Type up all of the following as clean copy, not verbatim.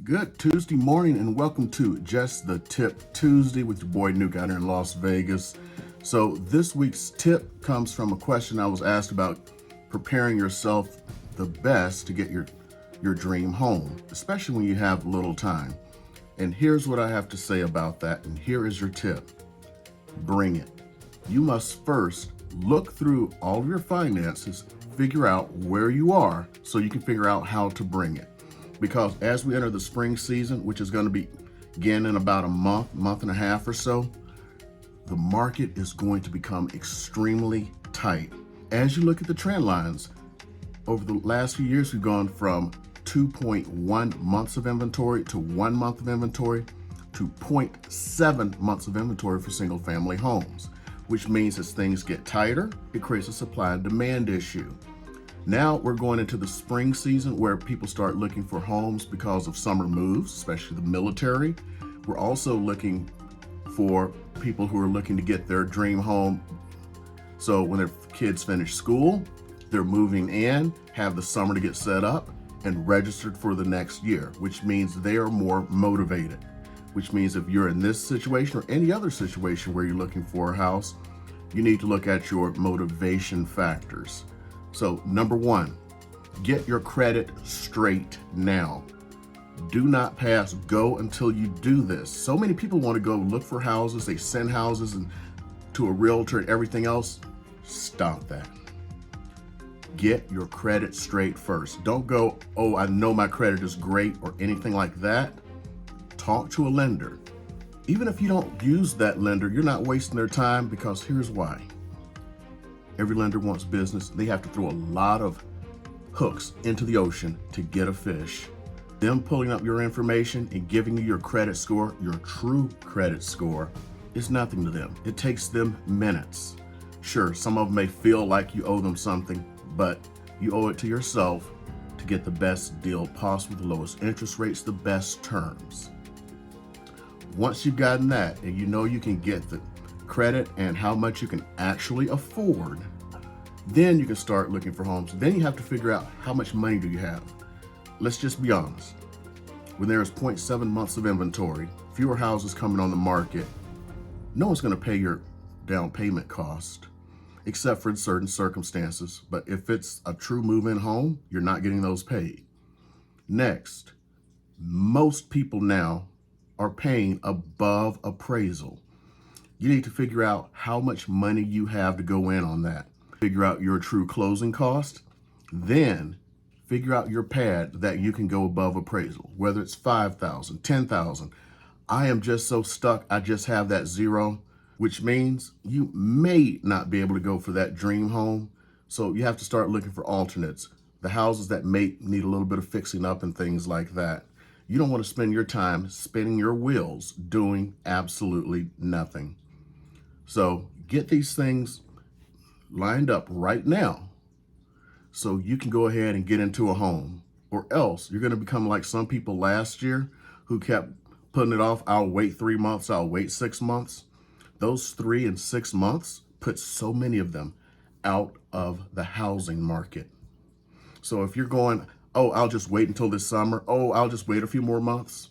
Good Tuesday morning and welcome to Just the Tip Tuesday with your boy Nuke out here in Las Vegas. So this week's tip comes from a question I was asked about preparing yourself the best to get your dream home, especially when you have little time. And here's what I have to say about that, and here is your tip. Bring it. You must first look through all of your finances, figure out where you are so you can figure out how to bring it. Because as we enter the spring season, which is going to begin in about a month and a half or so, the market is going to become extremely tight. As you look at the trend lines, over the last few years, we've gone from 2.1 months of inventory to 1 month of inventory to 0.7 months of inventory for single family homes, which means as things get tighter, it creates a supply and demand issue. Now we're going into the spring season where people start looking for homes because of summer moves, especially the military. We're also looking for people who are looking to get their dream home. So when their kids finish school, they're moving in, have the summer to get set up and registered for the next year, which means they are more motivated. Which means if you're in this situation or any other situation where you're looking for a house, you need to look at your motivation factors. So number one, get your credit straight now. Do not pass go until you do this. So many people want to go look for houses. They send houses to a realtor and everything else. Stop that. Get your credit straight first. Don't go, oh, I know my credit is great or anything like that. Talk to a lender. Even if you don't use that lender, you're not wasting their time, because here's why. Every lender wants business. They have to throw a lot of hooks into the ocean to get a fish. Them pulling up your information and giving you your credit score, your true credit score, is nothing to them. It takes them minutes. Sure, some of them may feel like you owe them something, but you owe it to yourself to get the best deal possible, the lowest interest rates, the best terms. Once you've gotten that and you know you can get the credit and how much you can actually afford, then you can start looking for homes. Then you have to figure out how much money do you have. Let's just be honest. When there's 0.7 months of inventory, fewer houses coming on the market, no one's going to pay your down payment cost, except for in certain circumstances. But if it's a true move-in home, you're not getting those paid. Next, most people now are paying above appraisal. You need to figure out how much money you have to go in on that. Figure out your true closing cost, then figure out your pad that you can go above appraisal, whether it's $5,000, $10,000. I am just so stuck, I just have that zero, which means you may not be able to go for that dream home. So you have to start looking for alternates, the houses that may need a little bit of fixing up and things like that. You don't want to spend your time spinning your wheels doing absolutely nothing. So get these things lined up right now so you can go ahead and get into a home, or else you're going to become like some people last year who kept putting it off. I'll wait 3 months. I'll wait 6 months. Those 3 and 6 months put so many of them out of the housing market. So if you're going, oh, I'll just wait until this summer. Oh, I'll just wait a few more months.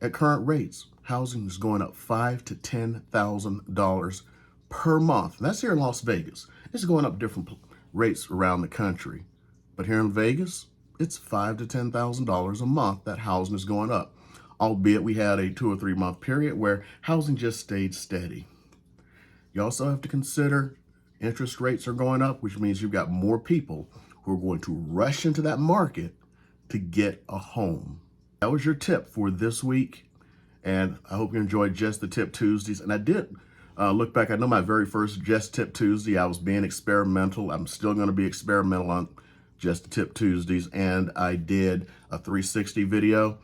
At current rates, housing is going up $5,000 to $10,000 per month. And that's here in Las Vegas. It's going up different rates around the country. But here in Vegas, it's $5,000 to $10,000 a month that housing is going up. Albeit we had a 2 or 3 month period where housing just stayed steady. You also have to consider interest rates are going up, which means you've got more people who are going to rush into that market to get a home. That was your tip for this week. And I hope you enjoyed Just the Tip Tuesdays. And I did look back. I know my very first Just Tip Tuesday, I was being experimental. I'm still going to be experimental on Just the Tip Tuesdays. And I did a 360 video.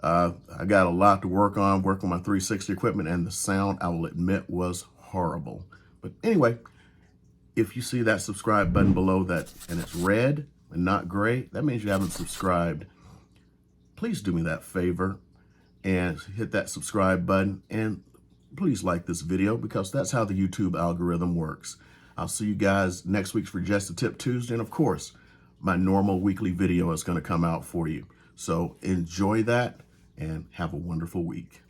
I got a lot to work on my 360 equipment, and the sound, I will admit, was horrible. But anyway, if you see that subscribe button below that and it's red and not gray, that means you haven't subscribed. Please do me that favor and hit that subscribe button, and please like this video, because that's how the YouTube algorithm works. I'll see you guys next week for Just the Tip Tuesday, and of course, my normal weekly video is going to come out for you. So enjoy that. and have a wonderful week.